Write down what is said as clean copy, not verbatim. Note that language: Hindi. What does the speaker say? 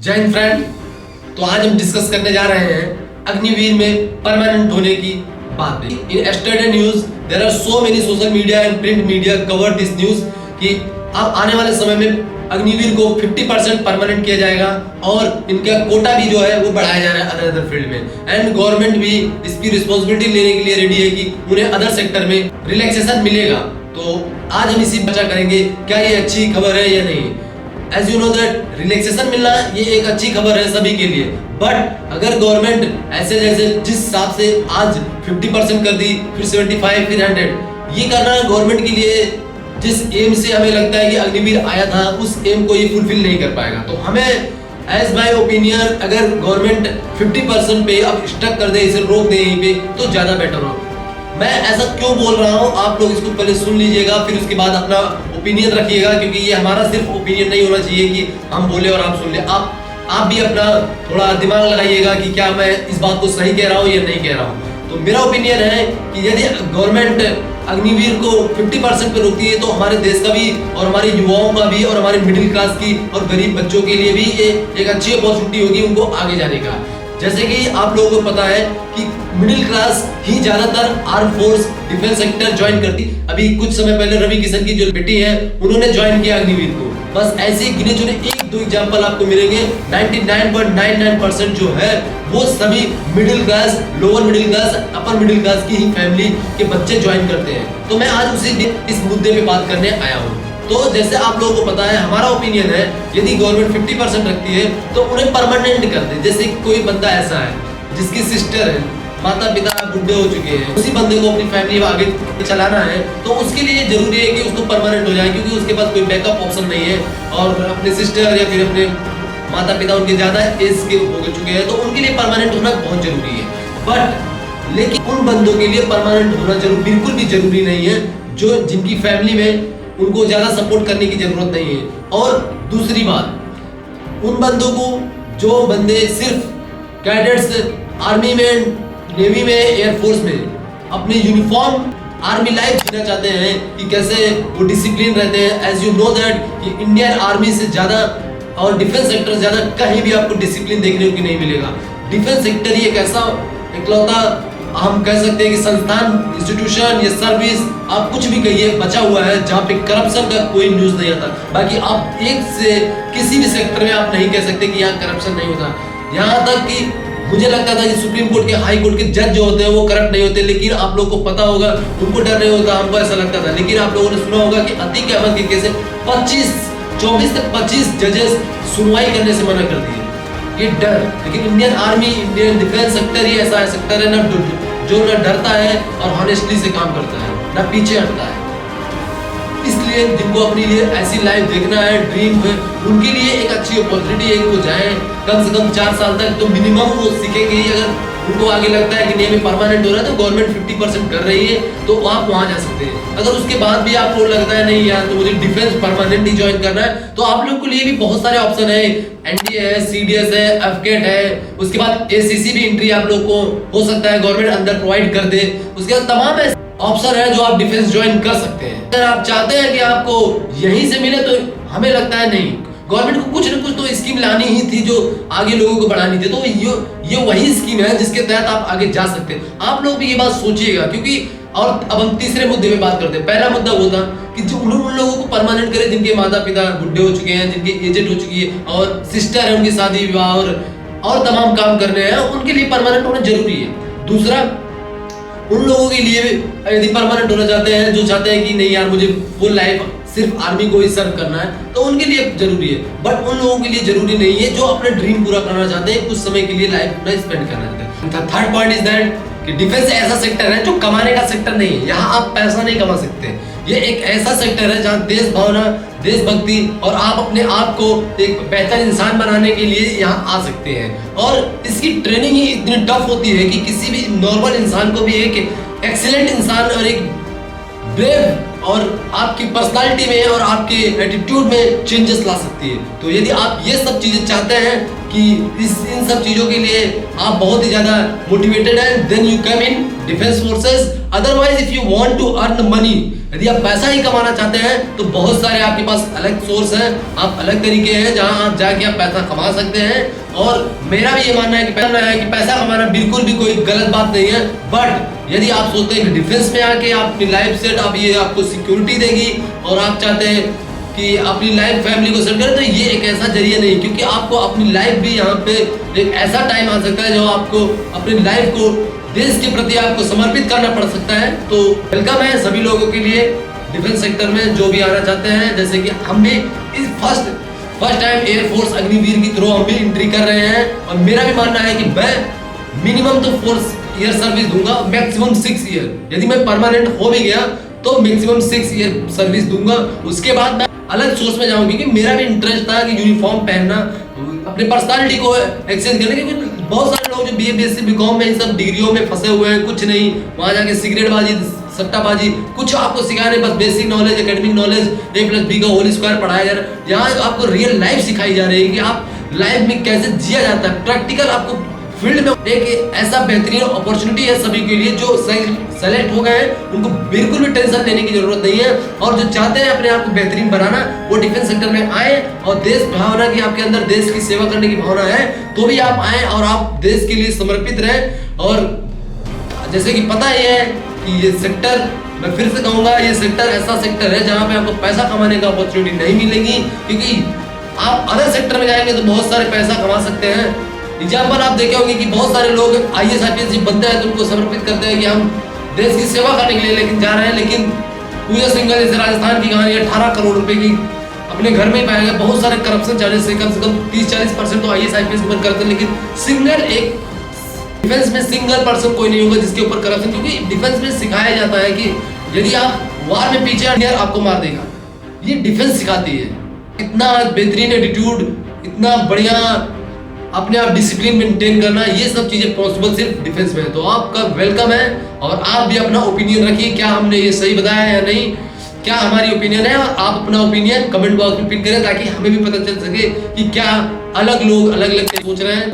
जय हिंद फ्रेंड। तो आज हम डिस्कस करने जा रहे हैं अग्निवीर में परमानेंट होने की बात। In yesterday news there are so many social media and print media covered this news कि अब आने वाले समय में अग्निवीर को 50% परमानेंट किया जाएगा और इनका कोटा भी जो है वो बढ़ाया जा रहा है अदर फील्ड में। एंड गवर्नमेंट भी इसकी रिस्पॉन्सिबिलिटी लेने के लिए रेडी है कि उन्हें अदर सेक्टर में रिलैक्सेशन मिलेगा। तो आज हम इसी पर चर्चा करेंगे क्या ये अच्छी खबर है या नहीं। As you know that relaxation मिलना ये एक अच्छी खबर है सभी के लिए, बट अगर गवर्नमेंट ऐसे जैसे जिस हिसाब से आज 50% कर दी, फिर 75, फिर 100, ये करना गवर्नमेंट के लिए जिस एम से हमें लगता है कि अग्निवीर आया था उस एम को ये फुलफिल नहीं कर पाएगा। तो हमें एज माय ओपिनियन अगर गवर्नमेंट 50% पे अब स्टक कर दे, इसे रोक दे यहीं पे, तो ज्यादा बेटर हो। मैं ऐसा क्यों बोल रहा हूँ आप लोग इसको पहले सुन लीजिएगा, फिर उसके बाद अपना ओपिनियन रखिएगा, क्योंकि ये हमारा सिर्फ ओपिनियन नहीं होना चाहिए कि हम बोले और आप सुन ले। आप भी अपना थोड़ा दिमाग लगाइएगा कि क्या मैं इस बात को सही कह रहा हूँ या नहीं कह रहा हूँ। तो मेरा ओपिनियन है कि यदि गवर्नमेंट अग्निवीर को 50% पे रोकती है तो हमारे देश का भी और हमारे युवाओं का भी और हमारे मिडिल क्लास की और गरीब बच्चों के लिए भी ये एक अच्छी अपॉर्चुनिटी होगी उनको आगे जाने का। जैसे कि आप लोगों को पता है कि मिडिल क्लास ही ज्यादातर arm force defence sector join करती। अभी कुछ समय पहले रवि किशन की जो बेटी है उन्होंने ज्वाइन किया अग्निवीर को। बस ऐसे गिने चुने एक दो एग्जांपल आपको मिलेंगे। 99.99% जो है वो सभी middle class, lower middle class, upper middle class की ही फैमिली के बच्चे ज्वाइन करते हैं। तो मैं आज उसी इस मुद्दे पे बात करने आया हूँ। तो जैसे आप लोगों को पता है, हमारा ओपिनियन है यदि गवर्नमेंट 50% रखती है तो उन्हें परमानेंट कर दे। जैसे कोई बंदा ऐसा है जिसकी सिस्टर है, माता पिता बुढ़े हो चुके हैं, उसी बंदे को अपनी फैमिली आगे चलाना है, तो उसके लिए जरूरी है कि उसको परमानेंट हो जाए, क्योंकि उसके पास कोई बैकअप ऑप्शन नहीं है और अपने सिस्टर या फिर अपने माता पिता उनके ज्यादा एज के हो चुके हैं, तो उनके लिए परमानेंट होना बहुत जरूरी है। बट लेकिन उन बंदों के लिए परमानेंट होना बिल्कुल भी जरूरी नहीं है जो जिनकी फैमिली में उनको ज्यादा सपोर्ट करने की जरूरत नहीं है। और दूसरी बात, उन बंदों को जो बंदे सिर्फ कैडेट्स आर्मी में, नेवी में, एयरफोर्स में अपनी यूनिफॉर्म आर्मी लाइफ जीना चाहते हैं कि कैसे वो डिसिप्लिन रहते हैं। एज यू नो दैट कि इंडियन आर्मी से ज्यादा और डिफेंस सेक्टर से ज्यादा कहीं भी आपको डिसिप्लिन देखने को नहीं मिलेगा। डिफेंस सेक्टर ही एक ऐसा इकलौता हम कह सकते हैं कि संस्थान, इंस्टीट्यूशन या सर्विस, आप कुछ भी कहिए, बचा हुआ है जहाँ पे करप्शन का कोई न्यूज नहीं आता। बाकी आप एक से किसी भी सेक्टर में आप नहीं कह सकते कि यहाँ करप्शन नहीं होता। यहाँ तक कि मुझे लगता था कि सुप्रीम कोर्ट के, हाई कोर्ट के जज जो होते हैं वो करप्ट नहीं होते, लेकिन आप लोग को पता होगा उनको डर नहीं होता, हमको ऐसा लगता था। लेकिन आप लोगों ने सुना होगा कि अतीक अहमद के केस 24 से 25 जजेस सुनवाई करने से मना कर दिए, ये डर। लेकिन Indian army, Indian defence sector ही ऐसा सेक्टर है ना जो न डरता है और हॉनेस्टली से काम करता है, ना पीछे हटता है। इसलिए जिनको अपने लिए ऐसी लाइफ देखना है, ड्रीम है, उनके लिए एक अच्छी अपॉर्चुनिटी है कि वो जाएं कम से कम 4 साल तक, तो मिनिमम वो सीखेंगे। अगर उनको आगे लगता है कि नहीं में परमानेंट हो रहा है तो गवर्नमेंट 50% कर रही है तो आप वहां जा सकते हैं। अगर उसके बाद भी आपको लगता है नहीं यार तो मुझे डिफेंस परमानेंट ही ज्वाइन करना है, तो आप लोग के लिए भी बहुत सारे ऑप्शन है। एनडीए है, सीडीएस है, एफकेट है, उसके बाद एसीसी भी एंट्री आप लोग को हो सकता है गवर्नमेंट अंदर प्रोवाइड कर दे। उसके बाद तमाम ऑप्शन है जो आप डिफेंस ज्वाइन कर सकते हैं। अगर आप चाहते हैं कि आपको यहीं से मिले तो हमें लगता है नहीं, गवर्नमेंट को कुछ न कुछ तो स्कीम लानी ही थी जो आगे लोगों को बढ़ानी थी। तो ये वही स्कीम है जिसके तहत आप आगे जा सकते हैं। आप लोग भी ये बात सोचिएगा, क्योंकि और अब हम तीसरे मुद्दे पे बात करते हैं। पहला मुद्दा वो था कि जो उन लोगों को परमानेंट करे जिनके माता पिता बुढ़े हो चुके हैं, जिनकी एजेड हो चुकी है और सिस्टर है, उनकी शादी विवाह और तमाम काम करने हैं, उनके लिए परमानेंट होना जरूरी है। दूसरा, उन लोगों के लिए यदि परमानेंट होना चाहते हैं जो चाहते हैं कि नहीं यार मुझे फुल लाइफ सिर्फ आर्मी को ही सर्व करना है, तो उनके लिए जरूरी है। बट उन लोगों के लिए जरूरी नहीं है जो अपने ड्रीम पूरा करना चाहते हैं, कुछ समय के लिए लाइफ अपना स्पेंड करना चाहते हैं। थर्ड पॉइंट इज दैट कि डिफेंस ऐसा सेक्टर है जो कमाने का सेक्टर नहीं है। यहाँ आप पैसा नहीं कमा सकते। ये एक ऐसा सेक्टर है जहाँ देश भावना, देशभक्ति और आप अपने आप को एक बेहतर इंसान बनाने के लिए यहाँ आ सकते हैं। और इसकी ट्रेनिंग ही इतनी टफ होती है कि किसी भी नॉर्मल इंसान को भी एक एक्सीलेंट इंसान और एक ब्रेव और आपकी पर्सनालिटी में और आपके एटीट्यूड में चेंजेस ला सकती है। तो यदि आप ये सब चीजें चाहते हैं कि इन सब चीजों के लिए आप बहुत ही ज्यादा मोटिवेटेड हैं, then you come in defence forces. Otherwise if you want to earn money यदि आप पैसा ही कमाना चाहते हैं तो बहुत सारे आपके पास अलग सोर्स हैं, आप अलग तरीके हैं जहां आप जाके आप पैसा कमा सकते हैं। और मेरा भी ये मानना है कि पैसा कमाना बिल्कुल भी कोई गलत बात नहीं है। बट यदि आप सोचते हैं कि डिफेंस में आके आप अपनी लाइफ सेट, आप ये आपको सिक्योरिटी देगी और आप चाहते हैं कि अपनी लाइफ फैमिली को सेट करें, तो ये एक ऐसा जरिया नहीं, क्योंकि आपको अपनी लाइफ भी यहाँ पे एक ऐसा टाइम आ सकता है जो आपको अपनी लाइफ को देश के प्रति आपको समर्पित करना पड़ सकता है। तो वेलकम है सभी लोगों के लिए डिफेंस सेक्टर में जो भी आना चाहते हैं। जैसे कि हम भी इस फर्स्ट टाइम एयरफोर्स अग्निवीर की थ्रू हम भी एंट्री कर रहे हैं, और मेरा भी मानना है कि मैं मिनिमम तो 4 ईयर सर्विस दूंगा, मैक्सिमम 6 ईयर। यदि मैं परमानेंट हो भी गया तो मैक्सिमम 6 ईयर सर्विस दूंगा। उसके बाद मैं अलग सोर्स में जाऊंगी, क्योंकि मेरा भी इंटरेस्ट था कि यूनिफॉर्म पहनना, अपनी पर्सनालिटी को एक्सचेंज करने। क्योंकि बहुत सारे लोग जो BA BSc BCom में इन सब डिग्रियों में फंसे हुए हैं, कुछ नहीं, वहां जाके सिगरेटबाजी, सट्टाबाजी, कुछ आपको सिखाने बस basic knowledge, academic knowledge, A+B का होल स्क्वायर पढ़ाया जा रहा है। यहाँ आपको रियल लाइफ सिखाई जा रही है कि आप लाइफ में कैसे जिया जाता है। प्रैक्टिकल आपको फील्ड में एक ऐसा बेहतरीन अपॉर्चुनिटी है सभी के लिए। जो सेलेक्ट हो गए हैं उनको बिल्कुल भी टेंशन लेने की जरूरत नहीं है, और जो चाहते हैं अपने आप को बेहतरीन बनाना वो डिफेंस सेक्टर में आए। और देश भावना की आपके अंदर देश की सेवा करने की भावना है तो भी आप आए और आप देश के लिए समर्पित रहें। और जैसे कि पता ही है कि ये सेक्टर, मैं फिर से कहूंगा, ये सेक्टर ऐसा सेक्टर है जहां पे आपको पैसा कमाने का अपॉर्चुनिटी नहीं मिलेगी, क्योंकि आप अदर सेक्टर में जाएंगे तो बहुत सारे पैसा कमा सकते हैं। एग्जाम्पल आप देखे होंगे कि बहुत सारे लोग IAS IPS बनते हैं तो उनको समर्पित करते हैं कि हम देश की सेवा करने के लिए लेकिन जा रहे हैं, लेकिन पूजा सिंघल जैसे राजस्थान की कहानी 18 करोड़ रुपए की अपने घर में ही पाया गया। बहुत सारे करप्शन चार्जेस से कम 30-40% तो IAS IPS बन करते हैं, लेकिन सिंगल एक डिफेंस में सिंगल पर्सन कोई नहीं होगा जिसके ऊपर करप्शन, क्योंकि डिफेंस में सिखाया जाता है कि यदि आप वार में पीछे आपको मार देगा। ये डिफेंस सिखाती है। इतना बेहतरीन एटीट्यूड, इतना बढ़िया अपने आप डिसिप्लिन मेंटेन करना, ये सब चीजें पॉसिबल सिर्फ डिफेंस में है। तो आपका वेलकम है, और आप भी अपना ओपिनियन रखिए, क्या हमने ये सही बताया या नहीं, क्या हमारी ओपिनियन है। और आप अपना ओपिनियन कमेंट बॉक्स में पिन करें ताकि हमें भी पता चल सके कि क्या अलग लोग अलग अलग सोच रहे हैं।